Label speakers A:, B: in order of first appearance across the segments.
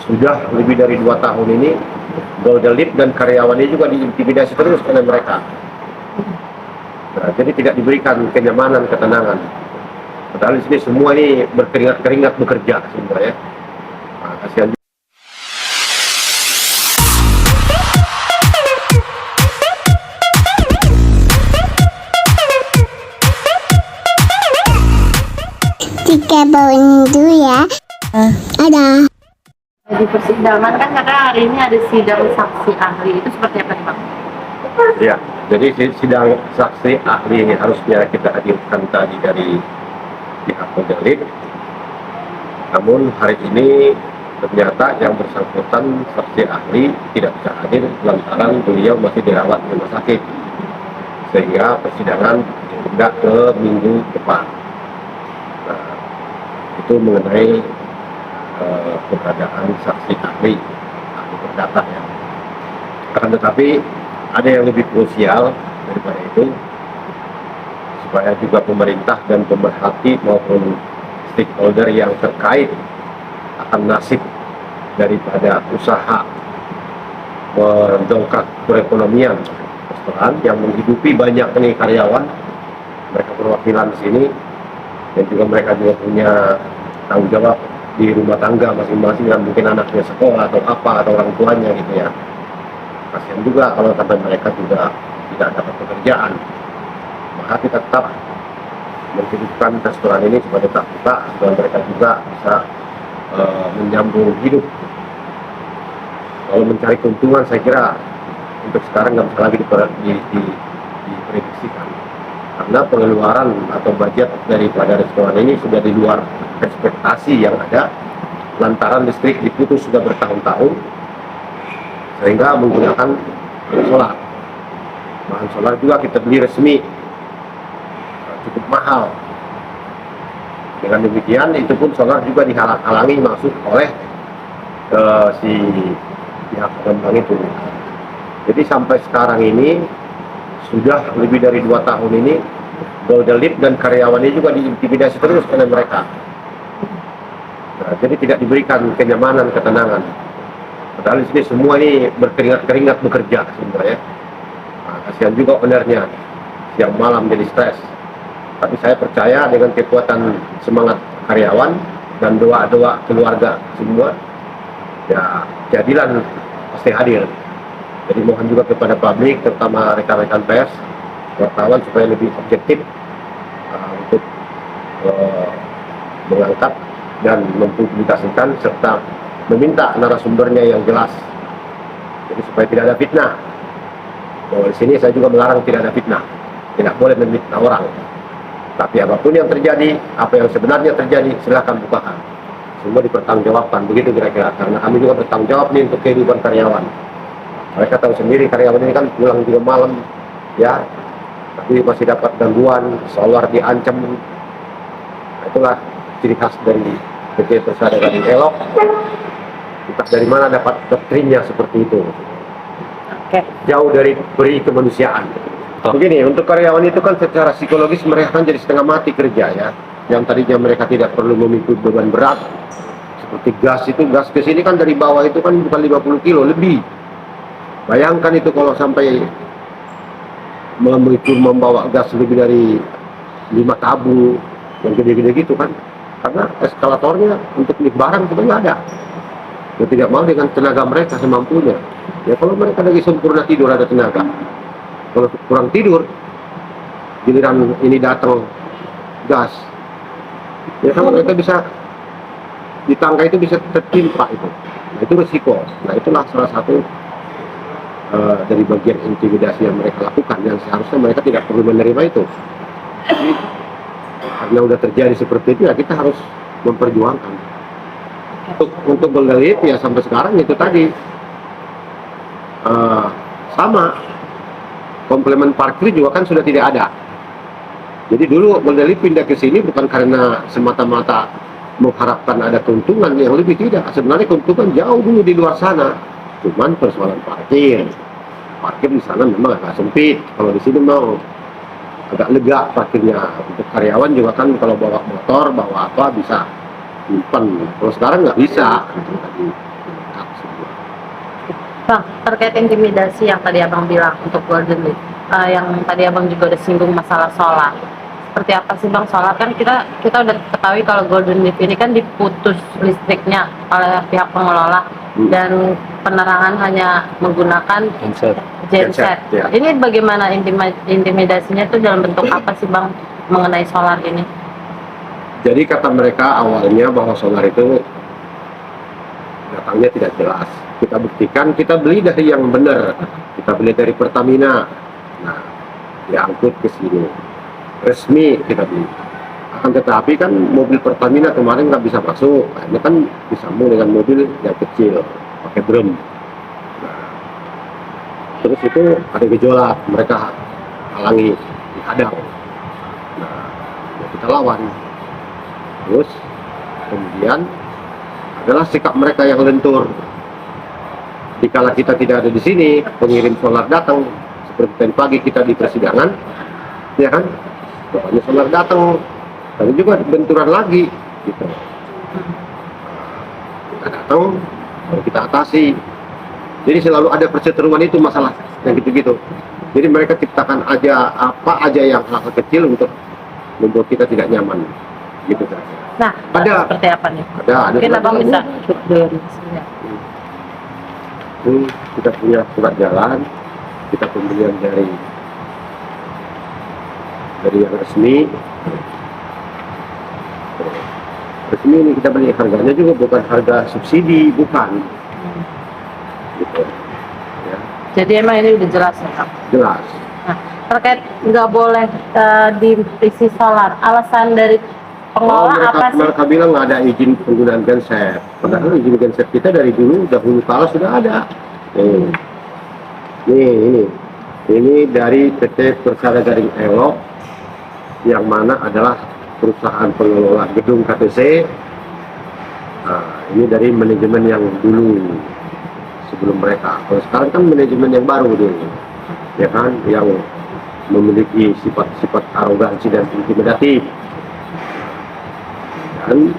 A: sudah lebih dari 2 tahun ini Golden Leap dan karyawannya juga diintimidasi terus oleh mereka. Nah, jadi tidak diberikan kenyamanan, ketenangan. Padahal di sini semua ini berkeringat-keringat bekerja semua ya. Nah, kasihan juga.
B: Jika bawain dulu ya. Ada.
C: Di persidangan kan karena hari ini ada sidang saksi ahli, itu seperti apa nih Bang?
A: Ya, jadi sidang saksi ahli ini harusnya kita hadirkan tadi dari pihak Golden Leap. Namun hari ini ternyata yang bersangkutan saksi ahli tidak bisa hadir lantaran beliau masih dirawat di rumah sakit, sehingga persidangan ditunda ke minggu depan. Nah, itu mengenai keberadaan saksi ahli perdata ya. Akan tetapi ada yang lebih krusial daripada itu, supaya juga pemerintah dan pemerhati maupun stakeholder yang terkait akan nasib daripada usaha mendongkrak perekonomian restoran yang menghidupi banyak nih karyawan, mereka perwakilan di sini, dan juga mereka juga punya tanggung jawab di rumah tangga masing-masing, dan mungkin anaknya sekolah atau apa, atau orang tuanya gitu ya. Kasihan juga kalau sampai mereka juga tidak dapat pekerjaan. Maka kita tetap menghidupkan restoran ini supaya tetap buka, supaya mereka juga bisa menyambung hidup. Kalau mencari keuntungan, saya kira untuk sekarang nggak bisa lagi diprediksikan, karena pengeluaran atau budget daripada restoran ini sudah di luar ekspektasi yang ada, lantaran listrik diputus sudah bertahun-tahun, sehingga menggunakan solar. Bahan solar juga kita beli resmi, cukup mahal. Dengan demikian itu pun solar juga dihalang-halangi masuk oleh si pihak pengembang itu. Jadi sampai sekarang ini sudah lebih dari 2 tahun ini Golden Leap dan karyawannya juga diintimidasi terus oleh mereka. Nah, jadi tidak diberikan kenyamanan, ketenangan. Padahal di sini semua ini berkeringat-keringat bekerja semua ya. Nah, kasihan juga ownernya, siang malam jadi stres. Tapi saya percaya dengan kekuatan semangat karyawan dan doa-doa keluarga semua, ya keadilan pasti hadir. Jadi mohon juga kepada publik, terutama rekan-rekan pers, wartawan, supaya lebih objektif untuk mengangkat dan mempublikasikan serta meminta narasumbernya yang jelas. Jadi supaya tidak ada fitnah. Bahwa di sini saya juga melarang tidak ada fitnah, tidak boleh memfitnah orang. Tapi apapun yang terjadi, apa yang sebenarnya terjadi, silakan bukakan. Semua dipertanggungjawabkan, begitu kira-kira. Karena kami juga bertanggung jawab nih untuk kehidupan karyawan. Mereka tahu sendiri karyawan ini kan pulang juga malam, ya, tapi masih dapat gangguan, solar diancam. Nah, itulah ciri khas dari PT Persadaran Elok. Entah dari mana dapat doktrinnya seperti itu. Jauh dari peri kemanusiaan. Begini, untuk karyawan itu kan secara psikologis mereka kan jadi setengah mati kerja ya. Yang tadinya mereka tidak perlu memikul beban berat, seperti gas itu, gas ke sini kan dari bawah itu kan bukan 50 kilo, lebih. Bayangkan itu kalau sampai membawa gas lebih dari 5 tabung, yang gede-gede gitu kan. Karena eskalatornya untuk lift barang itu nggak ada. Ya tidak mau dengan tenaga mereka semampunya. Ya kalau mereka lagi sempurna tidur ada tenaga. Kalau kurang tidur, giliran ini datang gas, ya kalau mereka bisa di tangga itu bisa tertimpa itu. Nah itu risiko. Nah itulah salah satu dari bagian intimidasi yang mereka lakukan, yang seharusnya mereka tidak perlu menerima itu. Jadi, karena udah terjadi seperti itu ya kita harus memperjuangkan. Untuk Golden Leap ya sampai sekarang itu tadi sama. Komplemen parkir juga kan sudah tidak ada. Jadi dulu Golden Leap pindah ke sini bukan karena semata-mata mengharapkan ada keuntungan, yang lebih tidak. Sebenarnya keuntungan jauh dulu di luar sana. Cuman persoalan parkir. Parkir di sana memang agak sempit. Kalau di sini mau agak lega parkirnya. Untuk karyawan juga kan kalau bawa motor, bawa apa bisa simpan. Kalau sekarang nggak bisa.
C: Bang, terkait intimidasi yang tadi abang bilang untuk Golden Leaf, yang tadi abang juga udah singgung masalah solar. Seperti apa sih bang solar? Kan kita udah ketahui kalau Golden Leaf ini kan diputus listriknya oleh pihak pengelola dan penerangan hanya menggunakan genset.
A: Ya.
C: Ini bagaimana intimidasinya tuh dalam bentuk apa sih bang mengenai solar ini?
A: Jadi kata mereka awalnya bahwa solar itu datangnya tidak jelas. Kita buktikan, kita beli dari yang benar. Kita beli dari Pertamina. Nah, diangkut ke sini. Resmi kita beli. Akan tetapi kan mobil Pertamina kemarin nggak bisa masuk. Ini kan disambung dengan mobil yang kecil, pakai drum. Nah, terus itu ada gejolak, mereka halangi, dihadang. Nah, ya kita lawan. Terus kemudian adalah sikap mereka yang lentur. Dikala kita tidak ada di sini, pengirim solar datang. Seperti tadi pagi kita di persidangan, ya kan? Pokoknya solar datang, tapi juga benturan lagi, gitu. Kita datang, baru kita atasi. Jadi selalu ada perseteruan itu masalah yang gitu-gitu. Jadi mereka ciptakan aja apa aja yang hal kecil untuk membuat kita tidak nyaman, gitu kan.
C: Nah,
A: Ada.
C: seperti apa nih?
A: Ada
C: Mungkin abang bisa
A: kita punya surat jalan, kita pembelian dari yang resmi ini kita beli, harganya juga bukan harga subsidi, bukan gitu ya.
C: Jadi emang ini udah jelas ya Kang?
A: Jelas.
C: Nah, terkait nggak boleh diisi solar, alasan dari pengelola apa sih?
A: Mereka bilang nggak ada izin penggunaan genset, padahal izin genset kita dari dahulu kala sudah ada. Ini dari PT Persada Gading Elok, yang mana adalah perusahaan pengelola gedung KTC. Nah, ini dari manajemen yang dulu sebelum mereka. Kalau sekarang kan manajemen yang baru dulu, ya kan, yang memiliki sifat-sifat arogansi dan intimidatif. Dan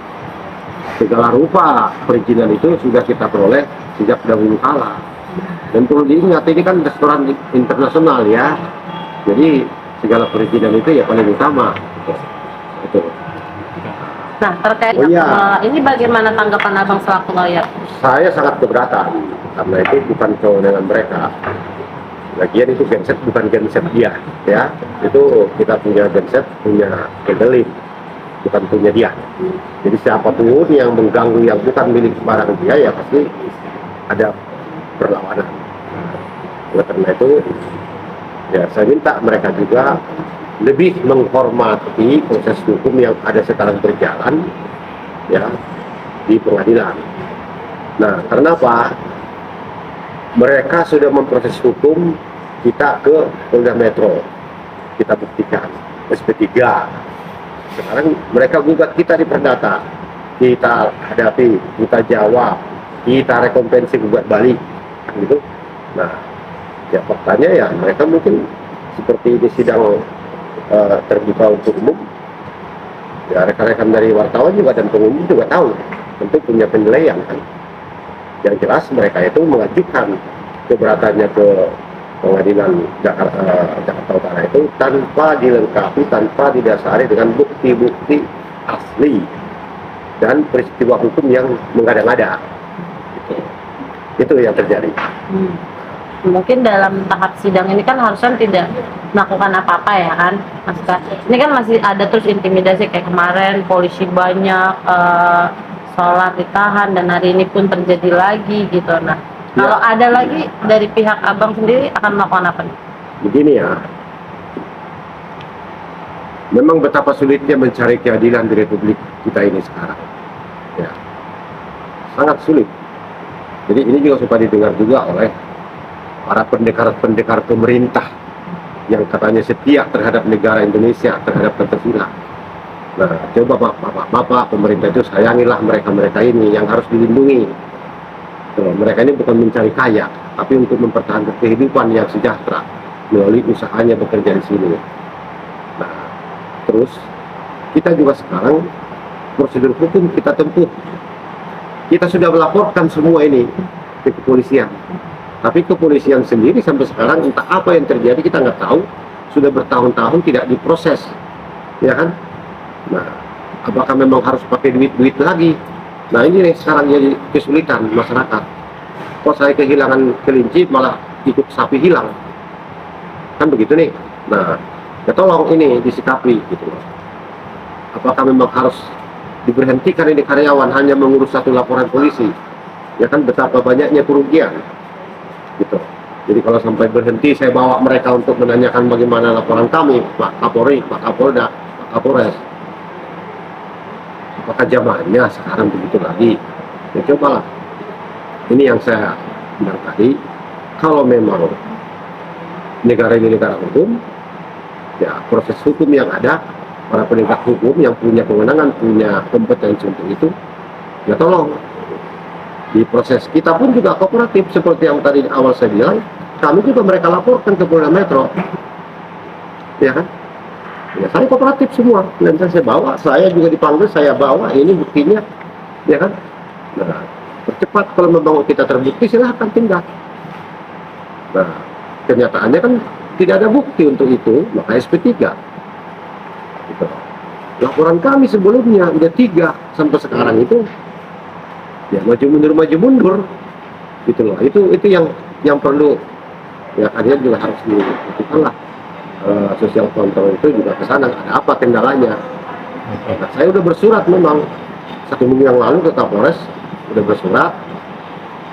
A: segala rupa perizinan itu sudah kita peroleh sejak dahulu kala. Dan perlu diingat, ini kan restoran internasional ya. Jadi segala perizinan itu ya paling utama. Itu.
C: Nah, terkait ini bagaimana tanggapan abang selaku lawyer?
A: Saya sangat keberatan karena itu bukan kewenangan mereka. Lagian itu genset bukan genset dia, ya. Itu kita punya genset, punya Golden Leaf, bukan punya dia. Jadi siapapun yang mengganggu yang bukan milik barang dia, ya pasti ada perlawanan. Oleh karena itu, ya saya minta mereka juga lebih menghormati proses hukum yang ada sekarang berjalan, ya, di pengadilan. Nah, karena apa? Mereka sudah memproses hukum kita ke Polda Metro, kita buktikan SP3. Sekarang mereka gugat kita di perdata, kita hadapi, kita jawab, kita rekompensi gugat balik, gitu. Nah, ya faktanya ya mereka mungkin seperti di sidang terbuka untuk umum, ya rekan-rekan dari wartawan juga dan pengunjung juga tahu, tentu punya penilaian kan. Yang jelas mereka itu mengajukan keberatannya ke pengadilan Jakarta Utara itu tanpa dilengkapi, tanpa didasari dengan bukti-bukti asli dan peristiwa hukum yang mengada-ngada. Itu yang terjadi.
C: Mungkin dalam tahap sidang ini kan harusnya tidak melakukan apa-apa ya kan, Mas Kak? Ini kan masih ada terus intimidasi kayak kemarin polisi banyak, solar ditahan, dan hari ini pun terjadi lagi gitu. Nah, kalau ada lagi dari pihak abang sendiri akan melakukan apa nih?
A: Begini ya, memang betapa sulitnya mencari keadilan di Republik kita ini sekarang, ya, sangat sulit. Jadi ini juga supaya didengar juga oleh para pendekar-pendekar pemerintah yang katanya setia terhadap negara Indonesia, terhadap Pancasila. Nah, coba bapak pemerintah itu sayangilah mereka-mereka ini yang harus dilindungi. Mereka ini bukan mencari kaya, tapi untuk mempertahankan kehidupan yang sejahtera melalui usahanya bekerja di sini. Nah, terus kita juga sekarang prosedur hukum kita tempuh. Kita sudah melaporkan semua ini ke kepolisian. Tapi kepolisian sendiri sampai sekarang entah apa yang terjadi kita nggak tahu, sudah bertahun-tahun tidak diproses, ya kan? Nah, apakah memang harus pakai duit lagi? Nah ini nih sekarang jadi kesulitan masyarakat. Kok saya kehilangan kelinci malah ikut sapi hilang, kan begitu nih. Nah, ya tolong ini disikapi gitu loh. Apakah memang harus diberhentikan ini karyawan hanya mengurus satu laporan polisi? Ya kan betapa banyaknya kerugian gitu. Jadi kalau sampai berhenti saya bawa mereka untuk menanyakan bagaimana laporan kami, Pak Kapolri, Pak Kapolda, Pak Kapolres. Apakah zamannya sekarang begitu lagi? Ya cobalah. Ini yang saya bilang tadi, kalau memang negara ini negara hukum, ya proses hukum yang ada, para penegak hukum yang punya kewenangan, punya kompetensi untuk itu, ya tolong diproses. Kita pun juga kooperatif seperti yang tadi awal saya bilang, kami juga mereka laporkan ke Polda Metro, ya kan? Ya saya kooperatif semua, dan saya bawa, saya juga dipanggil, saya bawa, ini buktinya, ya kan? Nah, percepat kalau memang kita terbukti silahkan tindak. Nah, kenyataannya kan tidak ada bukti untuk itu, maka SP3. Gitu. Laporan kami sebelumnya udah 3 sampai sekarang itu, ya maju mundur gitu loh. Itu yang perlu, ya kalian juga harus dilakukan lah. Sosial kontrol itu juga ke sana, ada apa kendalanya. Nah, saya udah bersurat memang 1 minggu yang lalu ke Kapolres, udah bersurat.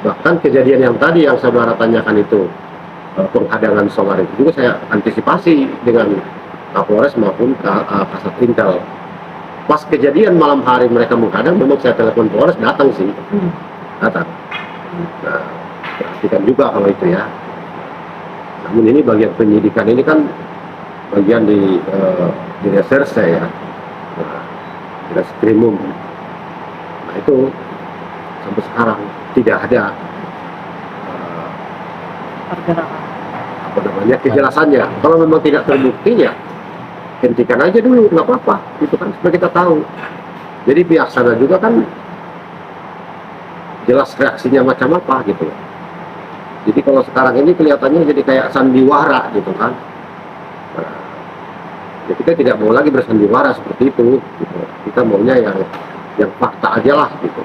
A: Bahkan kejadian yang tadi yang saudara tanyakan itu, penghadangan solar itu juga saya antisipasi dengan Kapolres maupun Kasat Intel. Pas kejadian malam hari mereka menghadang, memang saya telepon Polres, datang sih, datang. Nah, perhatikan juga kalau itu ya. Namun ini bagian penyidikan ini kan bagian di reserse ya, di reskrimum. Nah itu sampai sekarang tidak ada apa namanya kejelasannya. Kalau memang tidak terbukti ya hentikan aja dulu, nggak apa-apa, itu kan supaya kita tahu. Jadi pihak sana juga kan jelas reaksinya macam apa gitu. Jadi kalau sekarang ini kelihatannya jadi kayak sandiwara gitu kan. Nah, ya kita tidak mau lagi bersandiwara seperti itu. Gitu. Kita maunya yang fakta aja lah gitu.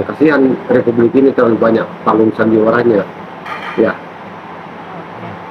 A: Kasihan Republik ini terlalu banyak panggung sandiwaranya. Ya.